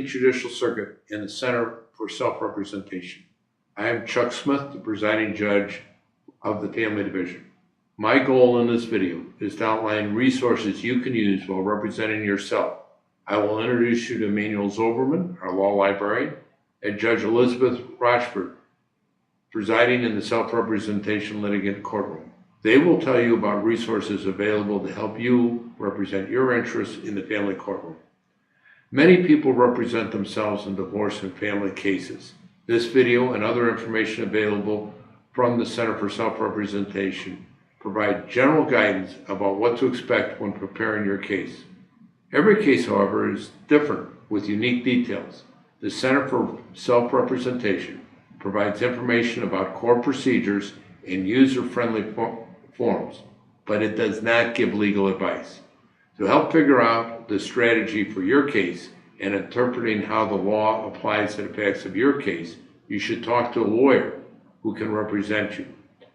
13th Judicial Circuit in the Center for Self-Representation. I am Chuck Smith, the presiding judge of the Family Division. My goal in this video is to outline resources you can use while representing yourself. I will introduce you to Emmanuel Zoberman, our law librarian, and Judge Elizabeth Rochford, presiding in the Self-Representation Litigant Courtroom. They will tell you about resources available to help you represent your interests in the family courtroom. Many people represent themselves in divorce and family cases. This video and other information available from the Center for Self-Representation provide general guidance about what to expect when preparing your case. Every case, however, is different with unique details. The Center for Self-Representation provides information about court procedures and user-friendly forms, but it does not give legal advice. To help figure out the strategy for your case and interpreting how the law applies to the facts of your case, you should talk to a lawyer who can represent you.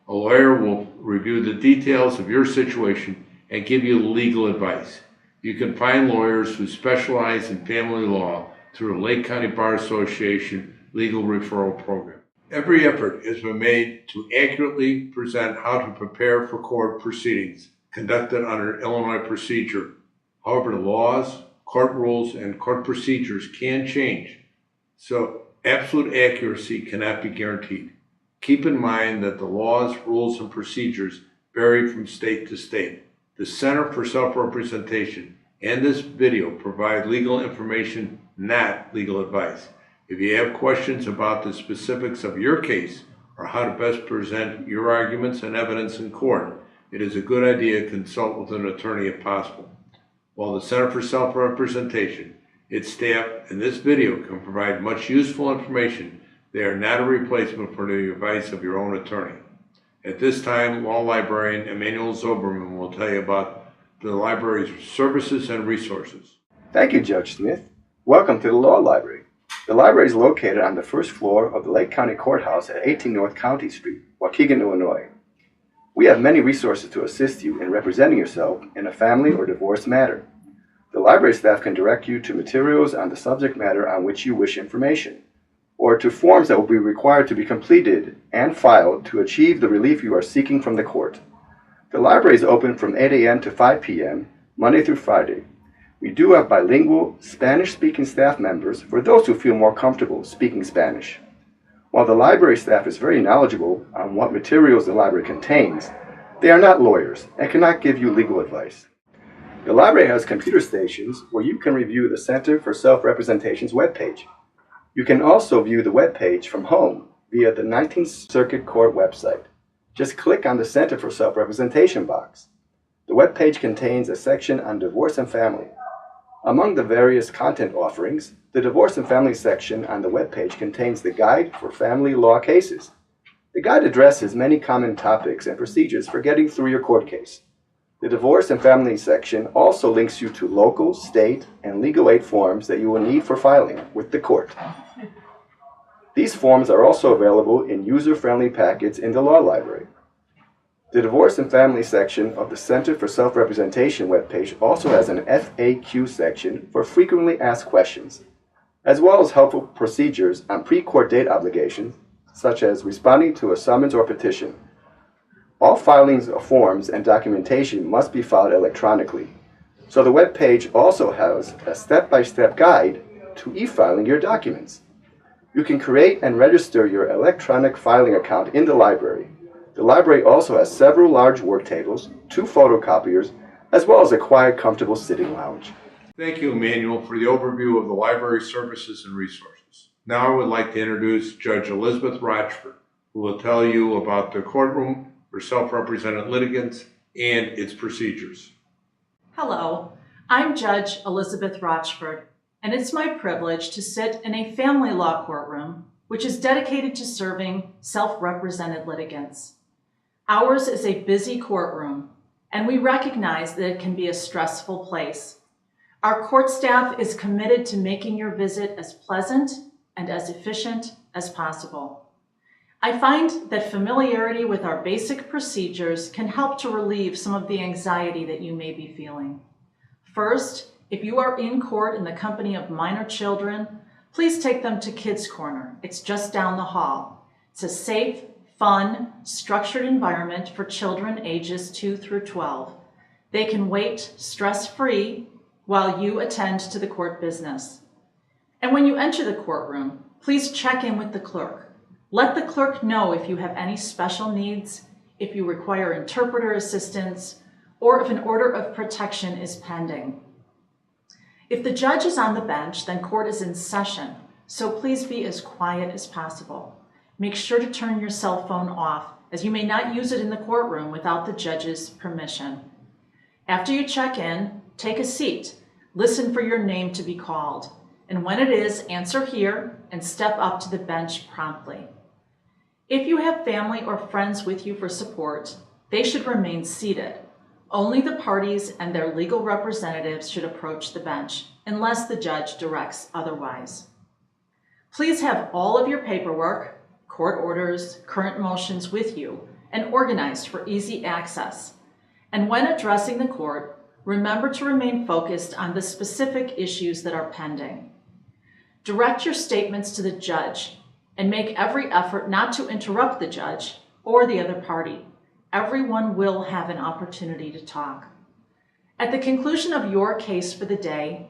A lawyer will review the details of your situation and give you legal advice. You can find lawyers who specialize in family law through the Lake County Bar Association Legal Referral Program. Every effort has been made to accurately present how to prepare for court proceedings conducted under Illinois procedure. However, the laws, court rules, and court procedures can change, so absolute accuracy cannot be guaranteed. Keep in mind that the laws, rules, and procedures vary from state to state. The Center for Self-Representation and this video provide legal information, not legal advice. If you have questions about the specifics of your case or how to best present your arguments and evidence in court, it is a good idea to consult with an attorney if possible. While the Center for Self-Representation, its staff, and this video can provide much useful information, they are not a replacement for the advice of your own attorney. At this time, Law Librarian Emmanuel Zoberman will tell you about the library's services and resources. Thank you, Judge Smith. Welcome to the Law Library. The library is located on the first floor of the Lake County Courthouse at 18 North County Street, Waukegan, Illinois. We have many resources to assist you in representing yourself in a family or divorce matter. The library staff can direct you to materials on the subject matter on which you wish information, or to forms that will be required to be completed and filed to achieve the relief you are seeking from the court. The library is open from 8 a.m. to 5 p.m., Monday through Friday. We do have bilingual Spanish-speaking staff members for those who feel more comfortable speaking Spanish. While the library staff is very knowledgeable on what materials the library contains, they are not lawyers and cannot give you legal advice. The library has computer stations where you can review the Center for Self-Representation's webpage. You can also view the webpage from home via the 19th Circuit Court website. Just click on the Center for Self-Representation box. The webpage contains a section on divorce and family. Among the various content offerings, the Divorce and Family section on the webpage contains the Guide for Family Law Cases. The guide addresses many common topics and procedures for getting through your court case. The Divorce and Family section also links you to local, state, and legal aid forms that you will need for filing with the court. These forms are also available in user-friendly packets in the Law Library. The Divorce and Family section of the Center for Self-Representation webpage also has an FAQ section for frequently asked questions, as well as helpful procedures on pre-court date obligations, such as responding to a summons or petition. All filings of forms and documentation must be filed electronically, so the webpage also has a step-by-step guide to e-filing your documents. You can create and register your electronic filing account in the library. The library also has several large work tables, 2 photocopiers, as well as a quiet, comfortable sitting lounge. Thank you, Emmanuel, for the overview of the library services and resources. Now I would like to introduce Judge Elizabeth Rochford, who will tell you about the courtroom for self-represented litigants and its procedures. Hello, I'm Judge Elizabeth Rochford, and it's my privilege to sit in a family law courtroom which is dedicated to serving self-represented litigants. Ours is a busy courtroom, and we recognize that it can be a stressful place. Our court staff is committed to making your visit as pleasant and as efficient as possible. I find that familiarity with our basic procedures can help to relieve some of the anxiety that you may be feeling. First, If you are in court in the company of minor children, please take them to Kids Corner. It's just down the hall. It's a safe, fun, structured environment for children ages 2 through 12. They can wait stress-free while you attend to the court business. And when you enter the courtroom, please check in with the clerk. Let the clerk know if you have any special needs, if you require interpreter assistance, or if an order of protection is pending. If the judge is on the bench, then court is in session, so please be as quiet as possible. Make sure to turn your cell phone off, as you may not use it in the courtroom without the judge's permission. After you check in, take a seat, listen for your name to be called, and when it is, answer here and step up to the bench promptly. If you have family or friends with you for support, they should remain seated. Only the parties and their legal representatives should approach the bench, unless the judge directs otherwise. Please have all of your paperwork, court orders, current motions with you, and organized for easy access. And when addressing the court, remember to remain focused on the specific issues that are pending. Direct your statements to the judge, and make every effort not to interrupt the judge or the other party. Everyone will have an opportunity to talk. At the conclusion of your case for the day,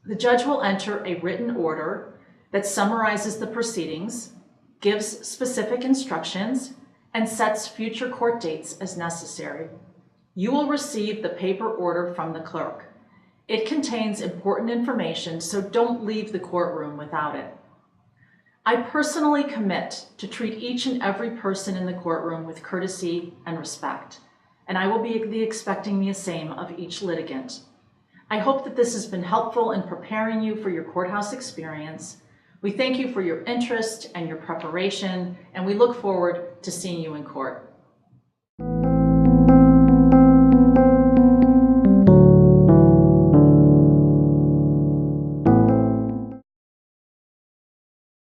the judge will enter a written order that summarizes the proceedings, gives specific instructions, and sets future court dates as necessary. You will receive the paper order from the clerk. It contains important information, so don't leave the courtroom without it. I personally commit to treat each and every person in the courtroom with courtesy and respect, and I will be expecting the same of each litigant. I hope that this has been helpful in preparing you for your courthouse experience. We thank you for your interest and your preparation, and we look forward to seeing you in court.